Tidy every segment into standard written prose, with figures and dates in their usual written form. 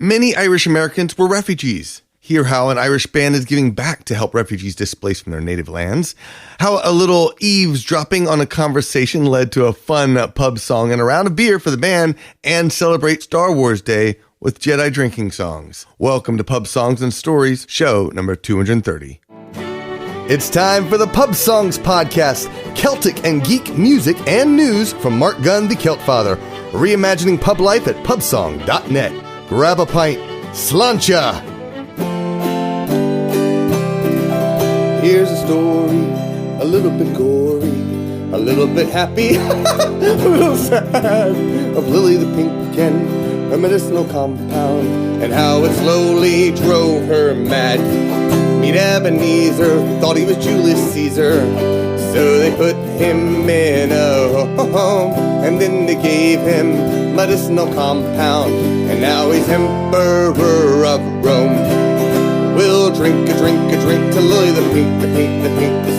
Many Irish Americans were refugees. Hear how an Irish band is giving back to help refugees displaced from their native lands. How a little eavesdropping on a conversation led to a fun pub song and a round of beer for the band, and celebrate Star Wars Day with Jedi drinking songs. Welcome to Pub Songs and Stories, show number 230. It's time for the Pub Songs Podcast, Celtic and geek music and news from Marc Gunn, the Celt Father, reimagining pub life at pubsong.net. Grab a pint, sláinte! Here's a story, a little bit gory, a little bit happy, a little sad, of Lily the Pink Ken, her medicinal compound, and how it slowly drove her mad. Meet Ebenezer, thought he was Julius Caesar, so they put him in a home, and then they gave him medicinal compound, and now he's emperor of Rome. We'll drink a drink to Lily the Pink, the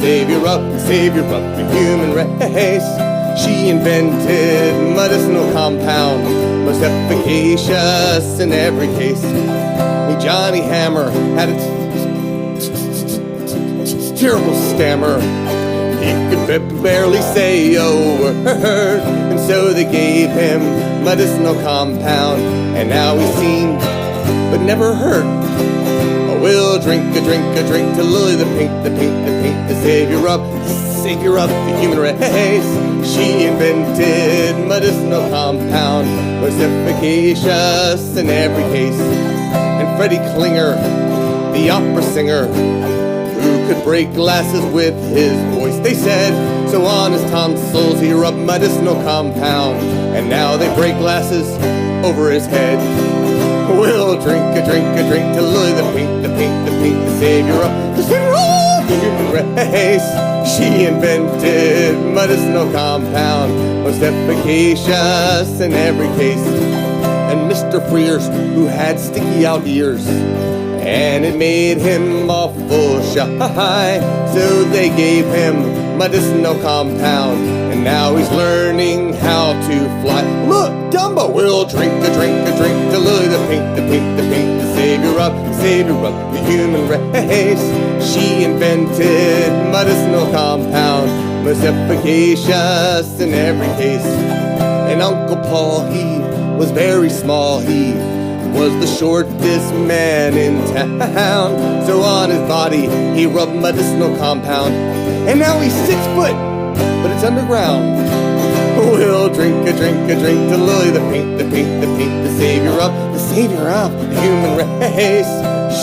savior of the human race. She invented medicinal compound, most efficacious in every case. Johnny Hammer had a terrible stammer. He could barely say a word, and so they gave him medicinal compound, and now he's seen but never heard. We'll drink a drink to Lily the Pink, the savior of the human race. She invented medicinal compound, most efficacious in every case. And Freddie Klinger, the opera singer, who could break glasses with his voice, they said. So on his tonsils he rubbed medicinal compound, and now they break glasses over his head. We'll drink a drink to Lily the Pink, the savior of the human race. She invented medicinal compound, most efficacious in every case. And Mr. Frears, who had sticky out ears, and it made him awful shy, so they gave him medicinal compound, and now he's learning how to fly. Look, Dumbo, we'll drink a drink to Lily the Pink, the savior of the human race. She invented medicinal compound, most efficacious in every case. And Uncle Paul, he was very small, he was the shortest man in town. So on his body he rubbed medicinal compound, and now he's 6 foot, but it's underground. We'll drink a drink to Lily the Pink, the savior of the human race.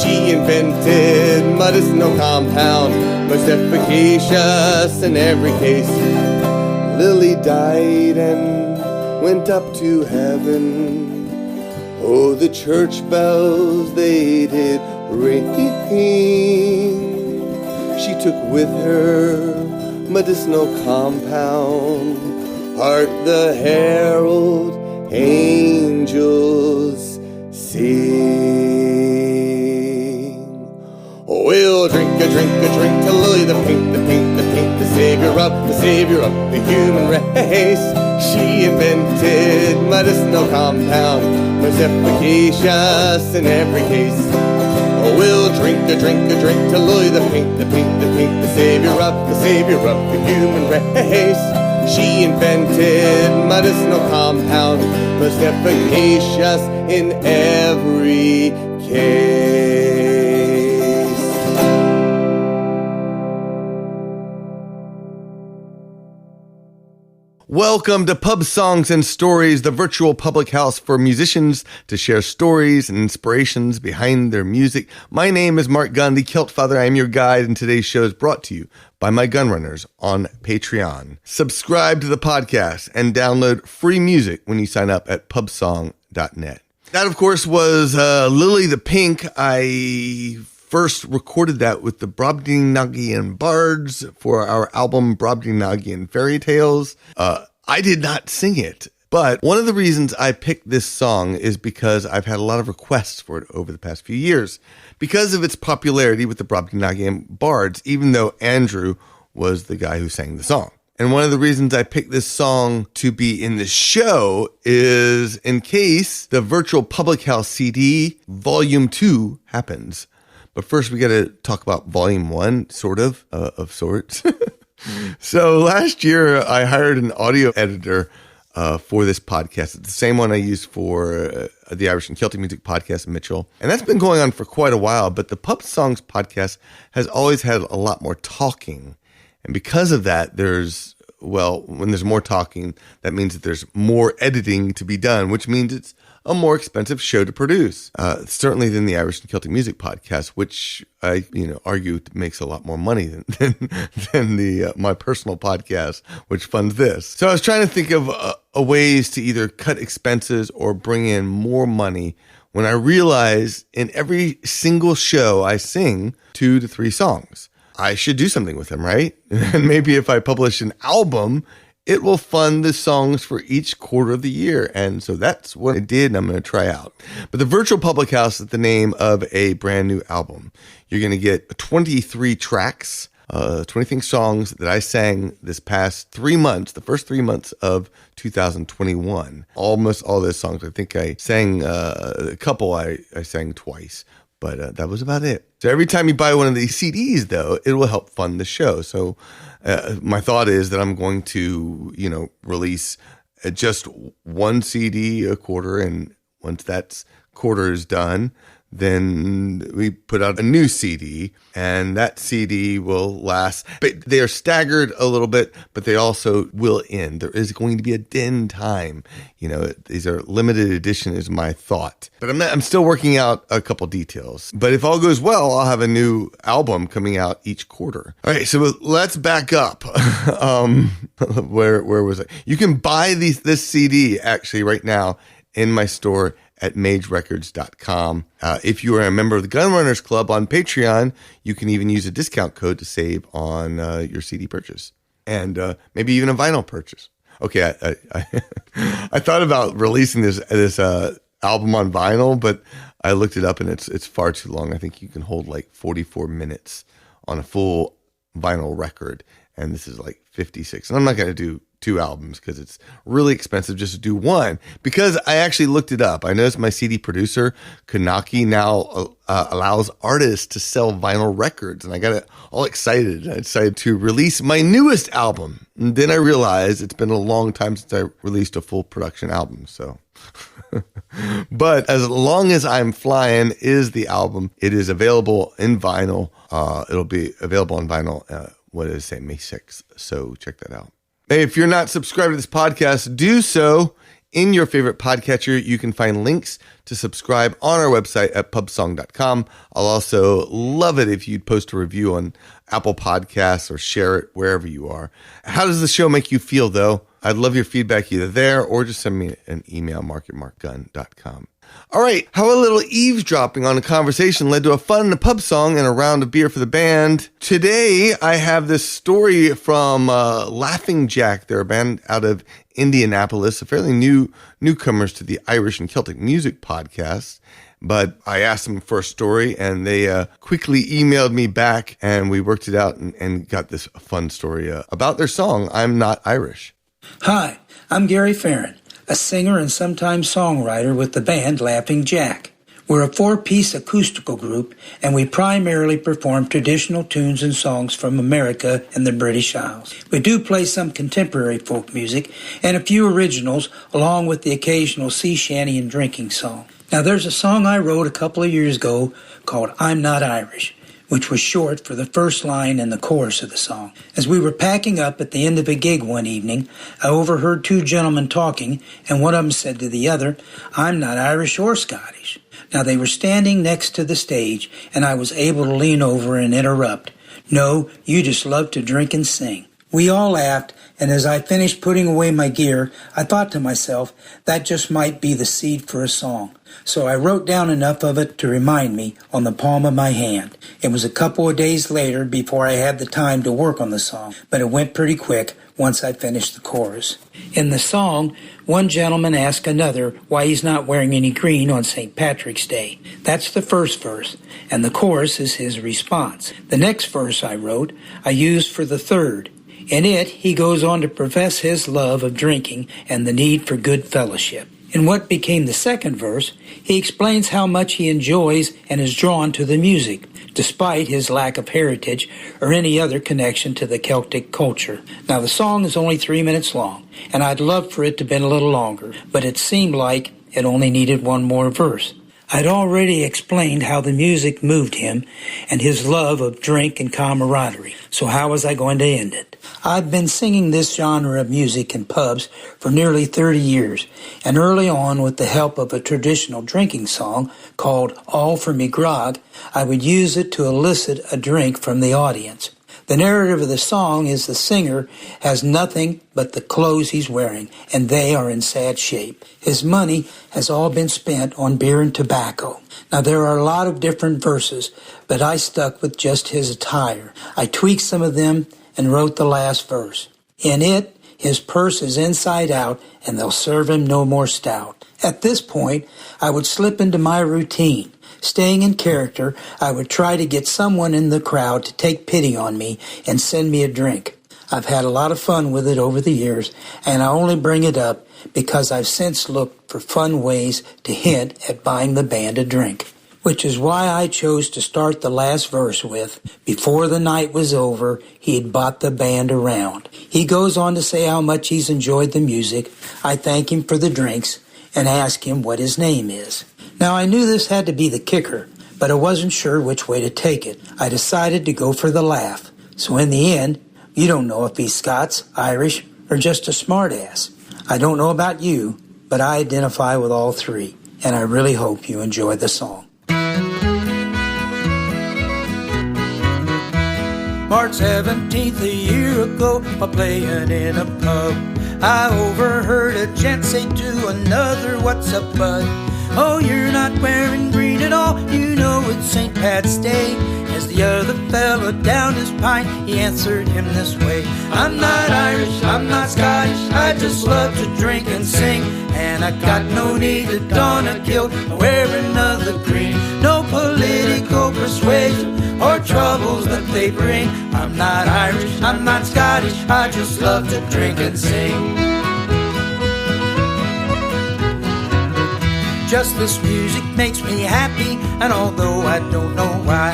She invented medicinal compound, most efficacious in every case. Lily died and went up to heaven. Oh, the church bells, they did ring. She took with her medicinal compound. Hark the herald angels sing. We'll drink a drink to Lily the Pink, the savior of the human race. She invented medicinal compound, most efficacious in every case. We'll drink a drink to Lily the Pink, the savior of the human race. She invented medicinal compound, most efficacious in every case. Welcome to Pub Songs and Stories, the virtual public house for musicians to share stories and inspirations behind their music. My name is Marc Gunn, the Celt Father. I am your guide, and today's show is brought to you by my gun runners on Patreon. Subscribe to the podcast and download free music when you sign up at pubsong.net. That, of course, was Lily the Pink. I first recorded that with the Brobdingnagian Bards for our album Brobdingnagian Fairy Tales. I did not sing it, but one of the reasons I picked this song is because I've had a lot of requests for it over the past few years because of its popularity with the Brobdingnagian Bards, even though Andrew was the guy who sang the song. And one of the reasons I picked this song to be in the show is in case the Virtual Public House CD Volume 2 happens. But first, we got to talk about Volume 1, sort of sorts. So last year, I hired an audio editor for this podcast. It's the same one I used for the Irish and Celtic Music podcast, Mitchell. And that's been going on for quite a while, but the Pub Songs podcast has always had a lot more talking. And because of that, when there's more talking, that means that there's more editing to be done, which means it's a more expensive show to produce, certainly than the Irish and Celtic Music podcast, which I, argue makes a lot more money than the my personal podcast, which funds this. So I was trying to think of ways to either cut expenses or bring in more money when I realized in every single show I sing 2 to 3 songs. I should do something with them, right? And maybe if I publish an album, it will fund the songs for each quarter of the year. And so that's what I did, and I'm going to try out. But the Virtual Public House is the name of a brand new album. You're going to get 23 tracks, 23 songs that I sang this past 3 months, the first 3 months of 2021. Almost all those songs. I think I sang a couple I sang twice. But that was about it. So every time you buy one of these CDs, though, it will help fund the show. So my thought is that I'm going to, release just one CD a quarter. And once that quarter is done, then we put out a new CD, and that CD will last. But they are staggered a little bit, but they also will end. There is going to be a den time. These are limited edition is my thought. But I'm still working out a couple details. But if all goes well, I'll have a new album coming out each quarter. All right, so let's back up. Where was I? You can buy this CD actually right now in my store at magerecords.com. If you are a member of the Gun Runners Club on Patreon, you can even use a discount code to save on your CD purchase and maybe even a vinyl purchase. Okay, I thought about releasing this album on vinyl, but I looked it up and it's far too long. I think you can hold like 44 minutes on a full vinyl record, and this is like 56. And I'm not going to do 2 albums because it's really expensive just to do one, because I actually looked it up. I noticed my CD producer, Kanaki, now allows artists to sell vinyl records, and I got all excited. I decided to release my newest album. And then I realized it's been a long time since I released a full production album. So, but as long as I'm flying is the album. It is available in vinyl. It'll be available on vinyl, May 6th. So check that out. Hey, if you're not subscribed to this podcast, do so in your favorite podcatcher. You can find links to subscribe on our website at pubsong.com. I'll also love it if you'd post a review on Apple Podcasts or share it wherever you are. How does the show make you feel, though? I'd love your feedback either there or just send me an email, marc@marcgunn.com. All right, how a little eavesdropping on a conversation led to a fun pub song and a round of beer for the band. Today, I have this story from Laughing Jack. They're a band out of Indianapolis, a fairly newcomers to the Irish and Celtic Music podcast. But I asked them for a story, and they quickly emailed me back, and we worked it out and got this fun story about their song, I'm Not Irish. Hi, I'm Gary Farron, a singer and sometimes songwriter with the band Laughing Jack. We're a 4-piece acoustical group, and we primarily perform traditional tunes and songs from America and the British Isles. We do play some contemporary folk music and a few originals, along with the occasional sea shanty and drinking song. Now, there's a song I wrote a couple of years ago called I'm Not Irish, which was short for the first line and the chorus of the song. As we were packing up at the end of a gig one evening, I overheard 2 gentlemen talking, and one of them said to the other, I'm not Irish or Scottish. Now, they were standing next to the stage, and I was able to lean over and interrupt. No, you just love to drink and sing. We all laughed, and as I finished putting away my gear, I thought to myself, that just might be the seed for a song. So I wrote down enough of it to remind me on the palm of my hand. It was a couple of days later before I had the time to work on the song, but it went pretty quick once I finished the chorus. In the song, one gentleman asked another why he's not wearing any green on St. Patrick's Day. That's the first verse, and the chorus is his response. The next verse I wrote, I used for the third. In it, he goes on to profess his love of drinking and the need for good fellowship. In what became the second verse, he explains how much he enjoys and is drawn to the music, despite his lack of heritage or any other connection to the Celtic culture. Now, the song is only 3 minutes long, and I'd love for it to have been a little longer, but it seemed like it only needed one more verse. I'd already explained how the music moved him and his love of drink and camaraderie, so how was I going to end it? I've been singing this genre of music in pubs for nearly 30 years, and early on, with the help of a traditional drinking song called All for Me Grog, I would use it to elicit a drink from the audience. The narrative of the song is the singer has nothing but the clothes he's wearing, and they are in sad shape. His money has all been spent on beer and tobacco. Now, there are a lot of different verses, but I stuck with just his attire. I tweaked some of them and wrote the last verse. In it, his purse is inside out, and they'll serve him no more stout. At this point, I would slip into my routine. Staying in character, I would try to get someone in the crowd to take pity on me and send me a drink. I've had a lot of fun with it over the years, and I only bring it up because I've since looked for fun ways to hint at buying the band a drink. Which is why I chose to start the last verse with, before the night was over, he had bought the band around. He goes on to say how much he's enjoyed the music. I thank him for the drinks and ask him what his name is. Now, I knew this had to be the kicker, but I wasn't sure which way to take it. I decided to go for the laugh. So in the end, you don't know if he's Scots, Irish, or just a smartass. I don't know about you, but I identify with all three, and I really hope you enjoy the song. March 17th a year ago, while playing in a pub, I overheard a gent say to another, "What's up, bud? Oh, you're not wearing green at all, you know it's St. Pat's Day." As the other fella downed his pint, he answered him this way: "I'm not Irish, I'm not Scottish, I just love to drink and sing. And I got no need to don a kilt or wear another green. No political persuasion or troubles that they bring. I'm not Irish, I'm not Scottish, I just love to drink and sing." Just this music makes me happy, and although I don't know why,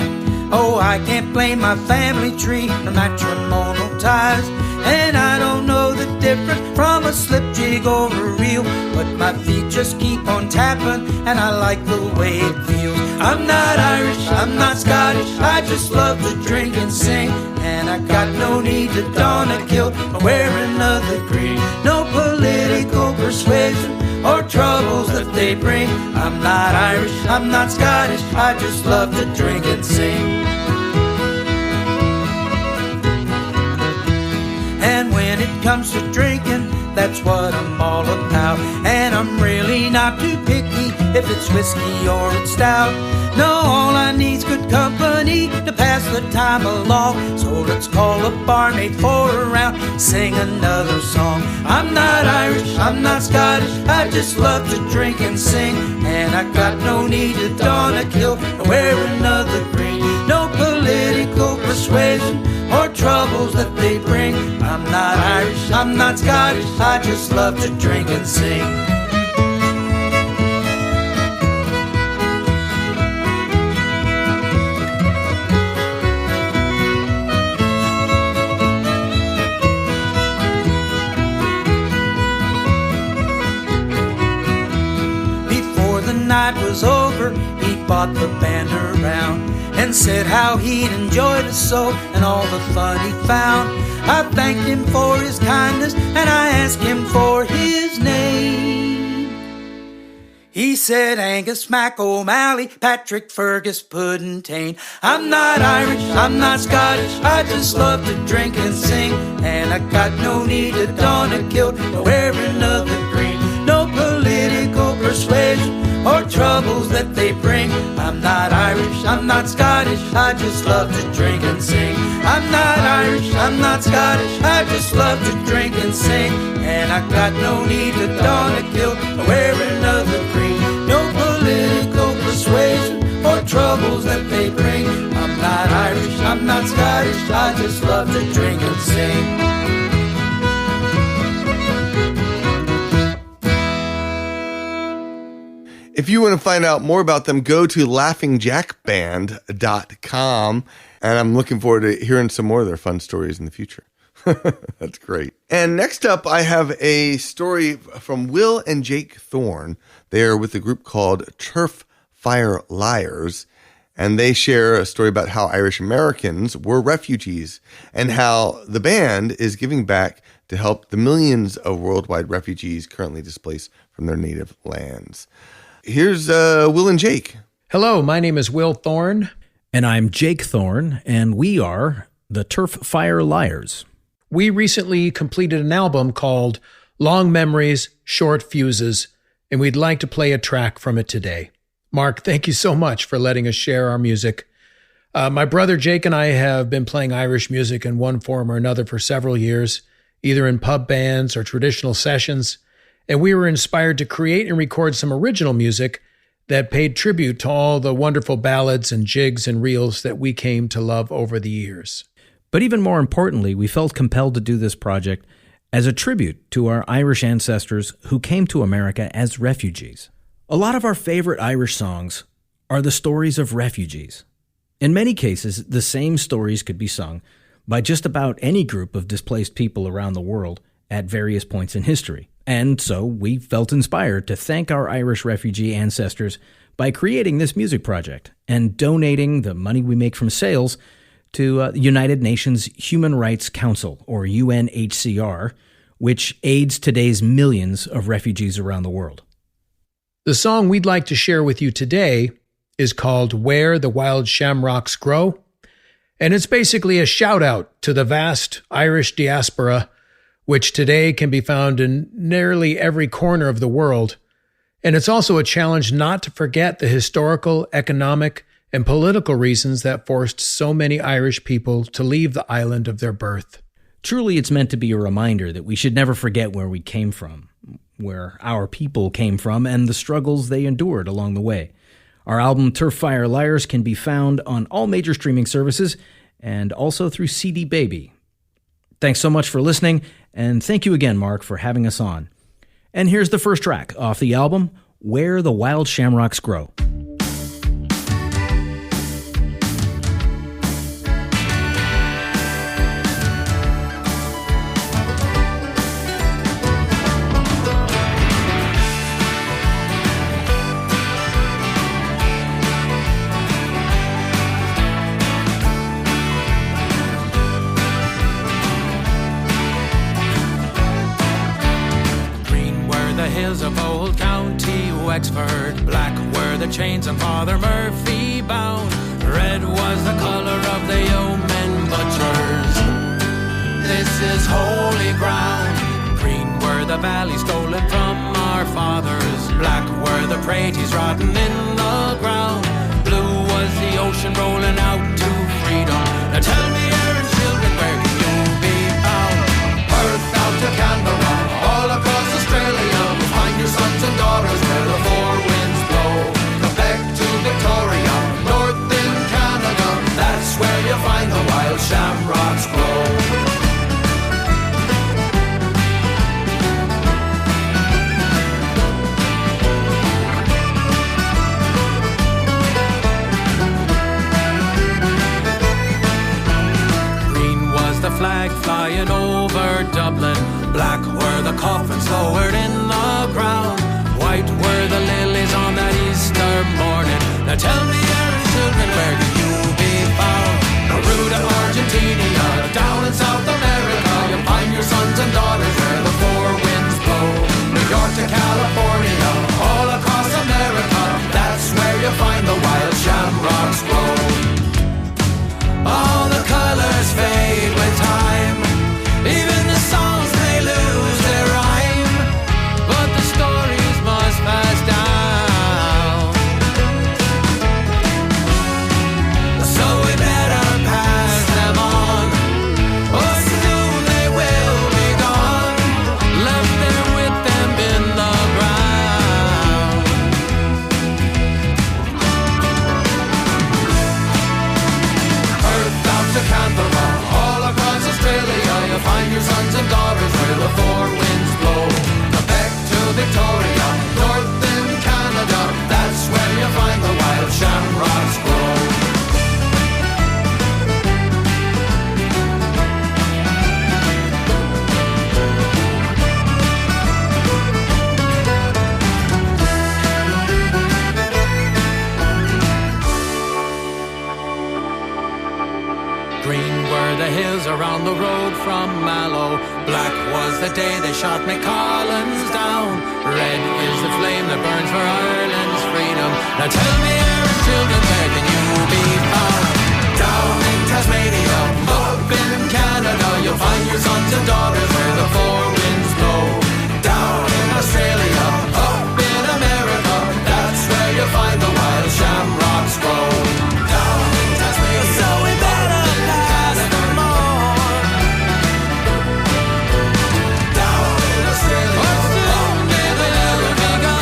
oh, I can't blame my family tree or matrimonial ties. And I don't know the difference from a slip jig or a reel, but my feet just keep on tapping, and I like the way it feels. I'm not Irish, I'm not Scottish, I just love to drink and sing. And I got no need to don a kilt or wear another green. No political persuasion or troubles that they bring. I'm not Irish, I'm not Scottish, I just love to drink and sing. And when it comes to drinking, that's what I'm all about. And I'm really not too picky if it's whiskey or it's stout. No, all I need's good company to pass the time along. So let's call a barmaid for a round, sing another song. I'm not Irish, I'm not Scottish, I just love to drink and sing. And I got no need to don a kilt or wear another green. No political persuasion or troubles that they bring. I'm not Irish, I'm not Scottish, I just love to drink and sing. Before the night was over, he bought the band around and said how he'd enjoyed it so and all the fun he found. I thanked him for his kindness and I asked him for his name. He said Angus Mac O'Malley, Patrick Fergus Puddingtane. I'm not Irish, I'm not Scottish, I just love to drink and sing. And I got no need to don a kilt or wear another green. No political persuasion or troubles that they bring. I'm not Irish, I'm not Scottish, I just love to drink and sing. I'm not Irish, I'm not Scottish, I just love to drink and sing. And I got no need to don a kilt or wear another green. No political persuasion or troubles that they bring. I'm not Irish, I'm not Scottish, I just love to drink and sing. If you want to find out more about them, go to laughingjackband.com. And I'm looking forward to hearing some more of their fun stories in the future. That's great. And next up, I have a story from Will and Jake Thorne. They are with a group called Turf Fire Liars. And they share a story about how Irish Americans were refugees and how the band is giving back to help the millions of worldwide refugees currently displaced from their native lands. Here's Will and Jake. Hello, my name is Will Thorne. And I'm Jake Thorne, and we are the Turf Fire Liars. We recently completed an album called Long Memories, Short Fuses, and we'd like to play a track from it today. Marc, thank you so much for letting us share our music. My brother Jake and I have been playing Irish music in one form or another for several years, either in pub bands or traditional sessions, and we were inspired to create and record some original music that paid tribute to all the wonderful ballads and jigs and reels that we came to love over the years. But even more importantly, we felt compelled to do this project as a tribute to our Irish ancestors who came to America as refugees. A lot of our favorite Irish songs are the stories of refugees. In many cases, the same stories could be sung by just about any group of displaced people around the world at various points in history. And so we felt inspired to thank our Irish refugee ancestors by creating this music project and donating the money we make from sales to the United Nations Human Rights Council, or UNHCR, which aids today's millions of refugees around the world. The song we'd like to share with you today is called Where the Wild Shamrocks Grow, and it's basically a shout-out to the vast Irish diaspora, which today can be found in nearly every corner of the world. And it's also a challenge not to forget the historical, economic, and political reasons that forced so many Irish people to leave the island of their birth. Truly, it's meant to be a reminder that we should never forget where we came from, where our people came from, and the struggles they endured along the way. Our album Turf Fire Liars can be found on all major streaming services and also through CD Baby. Thanks so much for listening, and thank you again, Marc, for having us on. And here's the first track off the album, Where the Wild Shamrocks Grow. Of old County Wexford, black were the chains on Father Murphy bound, red was the colour of the yeomen butchers. This is holy ground. Green were the valleys stolen from our fathers, black were the praties rotten in the ground, blue was the ocean rolling out to freedom. Now tell me, Aaron children, where can you be found? Perth out to Canberra, all across Australia, your sons and daughters where the four winds blow. Quebec to Victoria, north in Canada, that's where you find the wild shamrocks grow. Green was the flag flying over Dublin, black were the coffins lowered in the ground, white were the lilies on that Easter morning. Now tell me, Aaron children, where can you be found? Peru to Argentina, down in South America, you'll find your sons and daughters where the four winds blow. New York to California, all across America, that's where you find the wild shamrocks grow. All the colors fade with time, even the songs may lose their rhyme, but the stories must pass down. the hills around the road from Mallow. Black was the day they shot McCollins down. Red is the flame that burns for Ireland's freedom. Now tell me, Aaron, children, where can you be found? Down in Tasmania, up in Canada, you'll find your sons and daughters where the four winds blow. Down in Australia, up in America, that's where you'll find the wild shamrocks grow. Down in Tasmania, so we better pass them on. Down in Australia, up in America,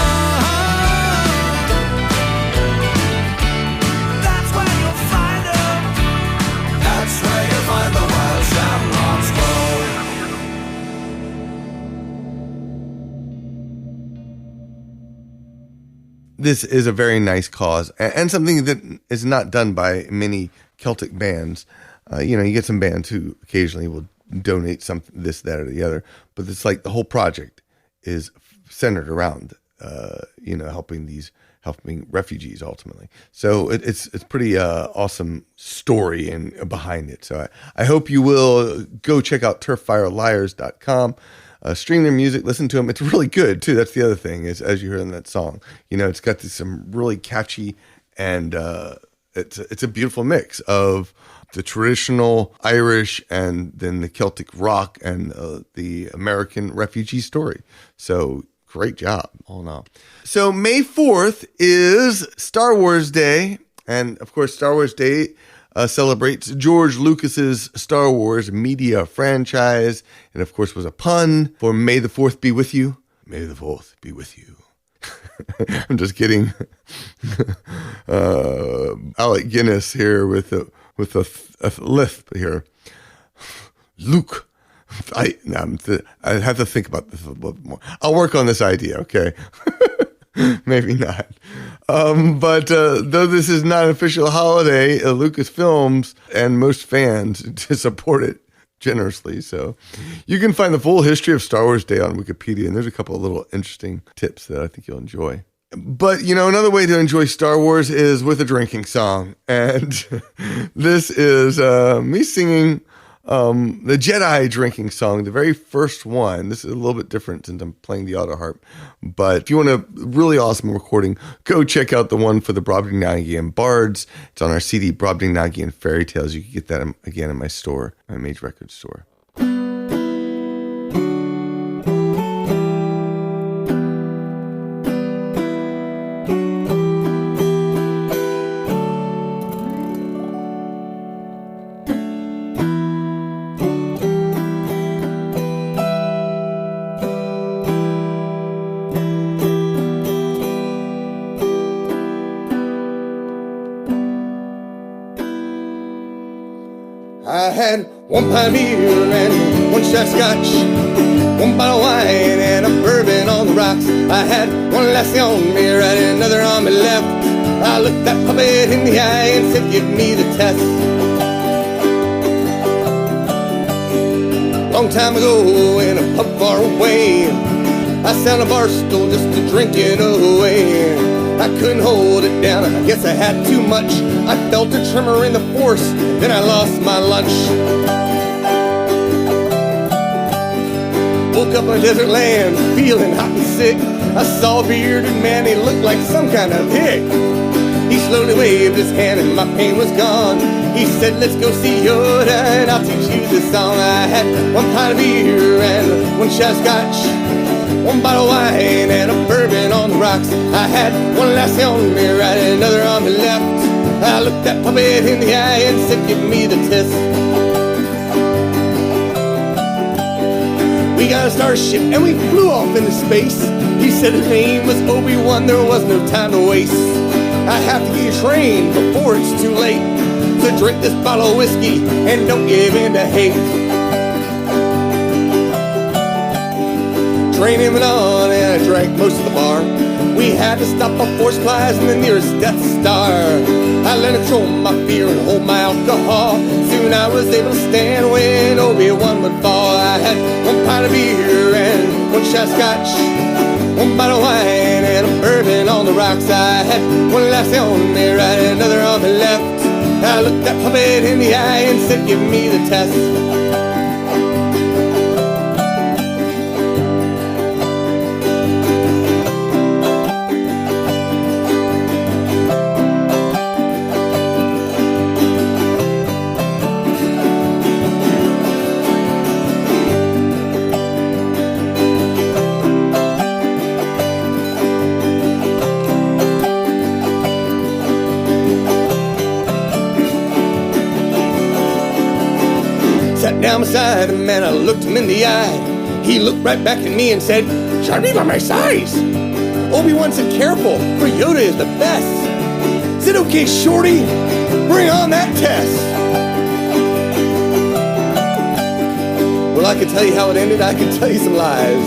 that's where you'll find them. That's where you'll find the wild shamrocks grow. This is a very nice cause and something that is not done by many Celtic bands. You get some bands who occasionally will donate something, this, that, or the other, but it's like the whole project is centered around, helping refugees ultimately. So it's pretty awesome story and behind it. So I hope you will go check out turffireliars.com. Stream their music, listen to them. It's really good too. That's the other thing is, as you heard in that song, it's got some really catchy and it's a beautiful mix of the traditional Irish and then the Celtic rock and the American refugee story. So great job, all in all. So May 4th is Star Wars Day, and of course, Star Wars Day celebrates George Lucas's Star Wars media franchise, and of course was a pun for May the 4th be with you. May the 4th be with you. I'm just kidding. Alec Guinness here with a lisp here. Luke. I have to think about this a little bit more. I'll work on this idea, okay? Maybe not. But though this is not an official holiday, Lucasfilms and most fans to support it generously. So you can find the full history of Star Wars Day on Wikipedia, and there's a couple of little interesting tips that I think you'll enjoy. But, another way to enjoy Star Wars is with a drinking song. And this is me singing the Jedi drinking song, the very first one. This is a little bit different since I'm playing the auto harp. But if you want a really awesome recording, go check out the one for the Brobdingnagian Bards. It's on our CD, Brobdingnagian Fairy Tales. You can get that again in my store, my Mage Records store. I had one pint of beer and one shot of scotch, one bottle of wine and a bourbon on the rocks. I had one lassie on me right, another on my left. I looked that puppet in the eye and said, give me the test. Long time ago in a pub far away, I sat on a bar stool just to drink it away. I couldn't hold it down, I guess I had too much. I felt a tremor in the force, then I lost my lunch. Woke up on a desert land, feeling hot and sick. I saw a bearded man, he looked like some kind of hick. He slowly waved his hand and my pain was gone. He said, let's go see Yoda and I'll teach you this song. I had one pint of beer and one shot of scotch, one bottle of wine and a bourbon on the rocks. I had one lassie on me right, another on the left. I looked that puppet in the eye and said, give me the test. We got a starship and we flew off into space. He said his name was Obi-Wan, there was no time to waste. I have to get you trained before it's too late. So drink this bottle of whiskey and don't give in to hate. Training went on and I drank most of the bar. We had to stop a force class in the nearest Death Star. I let control my fear and hold my alcohol. Soon I was able to stand when Obi-Wan would fall. I had one pint of beer and one shot of scotch, one bottle of wine and a bourbon on the rocks. I had one lassie on me right, another on the left. I looked that puppet in the eye and said, give me the test. Sat down beside him and I looked him in the eye. He looked right back at me and said, "Shouldn't be by my size." Obi-Wan said, "Careful, for Yoda is the best." Said, "Okay, shorty, bring on that test." Well, I could tell you how it ended, I could tell you some lies.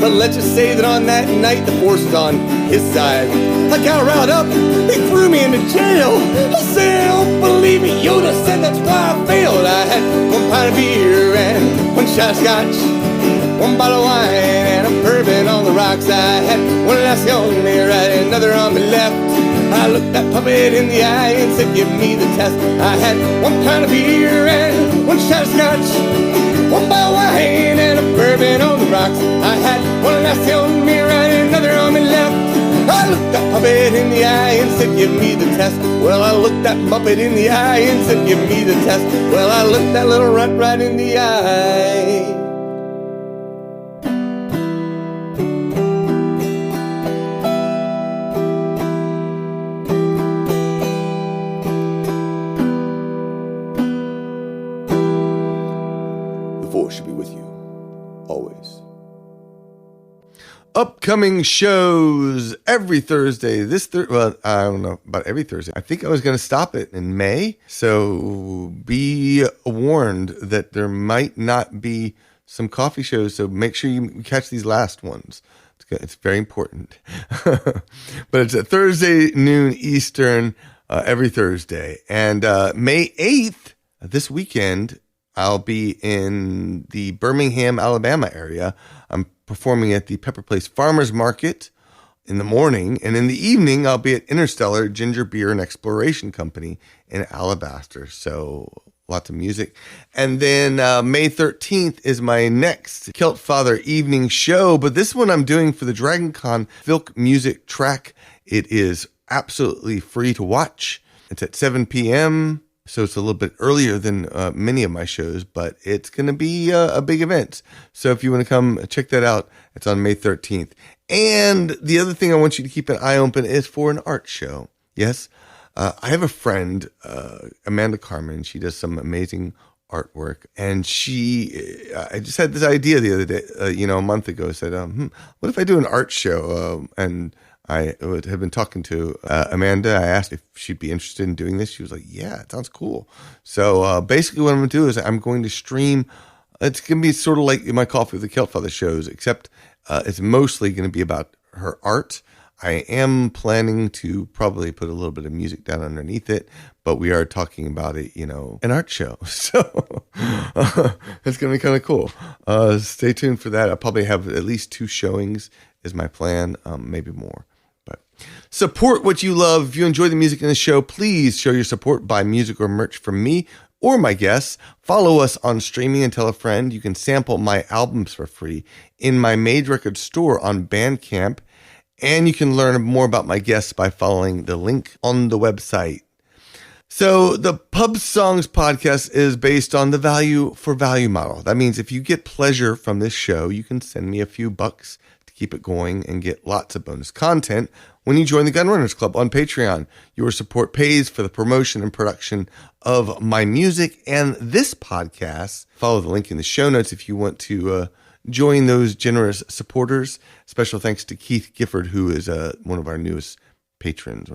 But let's just say that on that night, the Force was on his side. I got riled up, he threw me into jail. I said, "Don't believe me, Yoda said that's why I failed." I had 1 pint of beer and 1 shot of scotch, 1 bottle of wine and a bourbon on the rocks. I had 1 glass on me right, another on me left. I looked that puppet in the eye and said, "Give me the test." I had 1 pint of beer and 1 shot of scotch, 1 bottle of wine and a bourbon on the rocks. I had 1 glass on me right, another on me left. I looked that puppet in the eye and said, "Give me the test." Well, I looked that puppet in the eye and said, "Give me the test." Well, I looked that little runt right in the eye. The Force should be with you, always. Upcoming shows every Thursday. Well, I don't know about every Thursday. I think I was going to stop it in May. So be warned that there might not be some coffee shows. So make sure you catch these last ones. It's very important. But it's at Thursday, noon Eastern, every Thursday. And May 8th, this weekend, I'll be in the Birmingham, Alabama area. I'm performing at the Pepper Place Farmers Market in the morning, and in the evening I'll be at Interstellar Ginger Beer and Exploration Company in Alabaster. So lots of music. And then May 13th is my next Kilt Father evening show, but this one I'm doing for the Dragon Con Filk Music Track. It is absolutely free to watch. It's at 7 p.m., so it's a little bit earlier than many of my shows, but it's going to be a big event. So if you want to come check that out, it's on May 13th. And the other thing I want you to keep an eye open is for an art show. Yes, I have a friend, Amanda Carmen. She does some amazing artwork. And I just had this idea the other day, a month ago. I said, what if I do an art show? And I have been talking to Amanda. I asked if she'd be interested in doing this. She was like, yeah, it sounds cool. So basically what I'm going to do is I'm going to stream. It's going to be sort of like my Coffee with the Kilt Father shows, except it's mostly going to be about her art. I am planning to probably put a little bit of music down underneath it, but we are talking about it, an art show. So it's going to be kind of cool. Stay tuned for that. I'll probably have at least 2 showings is my plan, maybe more. But support what you love. If you enjoy the music in the show, please show your support. Buy music or merch from me or my guests. Follow us on streaming and tell a friend. You can sample my albums for free in my Made Record store on Bandcamp. And you can learn more about my guests by following the link on the website. So the Pub Songs podcast is based on the value for value model. That means if you get pleasure from this show, you can send me a few bucks to keep it going and get lots of bonus content when you join the Gun Runners Club on Patreon. Your support pays for the promotion and production of my music and this podcast. Follow the link in the show notes if you want to join those generous supporters. Special thanks to Keith Gifford, who is one of my newest patrons.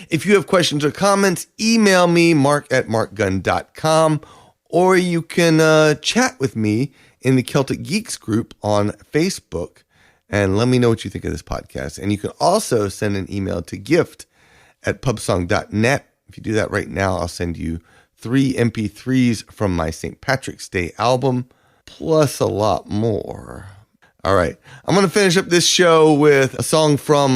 If you have questions or comments, email me, marc@marcgunn.com, or you can chat with me in the Celtic Geeks group on Facebook and let me know what you think of this podcast. And you can also send an email to gift@pubsong.net. If you do that right now, I'll send you 3 MP3s from my St. Patrick's Day album, plus a lot more. All right. I'm going to finish up this show with a song from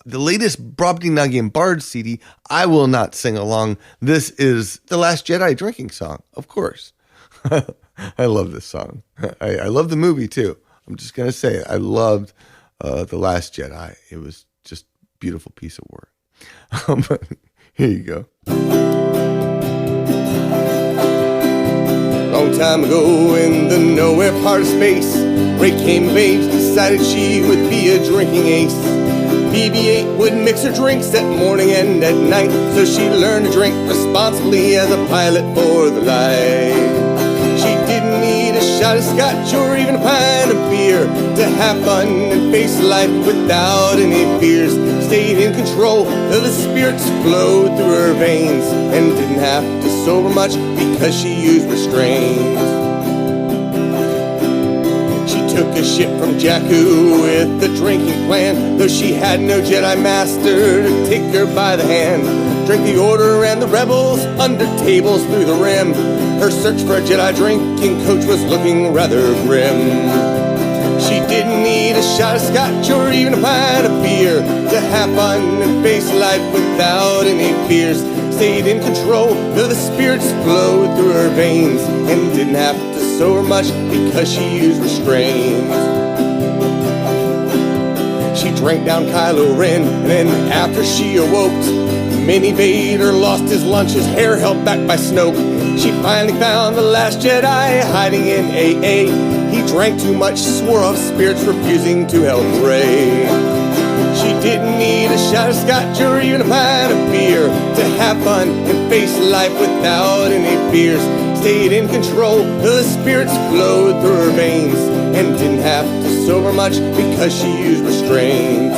the latest Brobdingnagian Bards CD, I Will Not Sing Along. This is The Last Jedi drinking song, of course. I love this song. I love the movie, too. I'm just going to say it. I loved The Last Jedi. It was just a beautiful piece of work. Here you go. Long time ago in the nowhere part of space, Ray came of age, decided she would be a drinking ace. BB-8 would mix her drinks at morning and at night, so she learned to drink responsibly as a pilot for the light. She didn't need a shot of scotch or even a pint of beer to have fun and face life without any fears. Stayed in control of the spirits flowed through her veins, and didn't have to sober much because she used restraint. She took a ship from Jakku with a drinking plan, though she had no Jedi master to take her by the hand. Drank the Order and the Rebels under tables through the rim. Her search for a Jedi drinking coach was looking rather grim. She didn't need a shot of scotch or even a pint of beer to have fun and face life without any fears. Stayed in control though the spirits flowed through her veins, and didn't have to sober much because she used restraint. She drank down Kylo Ren, and then after she awoke, Mini Vader lost his lunch, his hair held back by Snoke. She finally found the last Jedi hiding in AA. He drank too much, swore off spirits, refusing to help Rey. She didn't need a shot of scotch or even a pint of beer to have fun and face life without any fears. Stayed in control, the spirits flowed through her veins, and didn't have to sober much because she used restraint.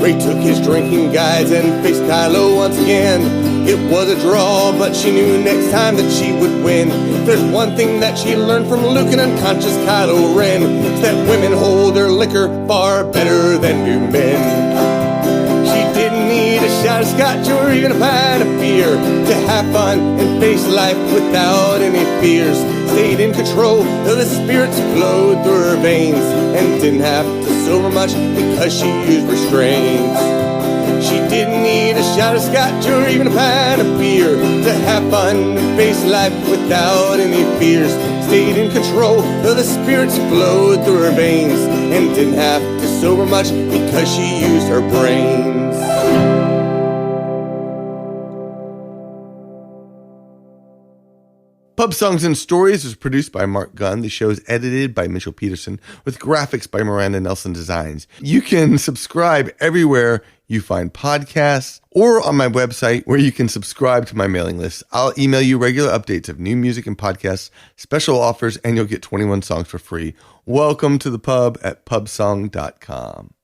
Rey took his drinking guides and faced Kylo once again. It was a draw, but she knew next time that she would win. There's one thing that she learned from Luke and unconscious Kylo Ren, it's that women hold their liquor far better than do men. She didn't need a shot of scotch or even a pint of beer to have fun and face life without any fears. Stayed in control though the spirits flowed through her veins, and didn't have to sober much because she used restraint. She didn't need a shot of scotch or even a pint of beer to have fun and face life without any fears. Stayed in control though the spirits flowed through her veins, and didn't have to sober much because she used her brains. Pub Songs and Stories was produced by Marc Gunn. The show is edited by Mitchell Peterson with graphics by Miranda Nelson Designs. You can subscribe everywhere you find podcasts or on my website where you can subscribe to my mailing list. I'll email you regular updates of new music and podcasts, special offers, and you'll get 21 songs for free. Welcome to the pub at pubsong.com.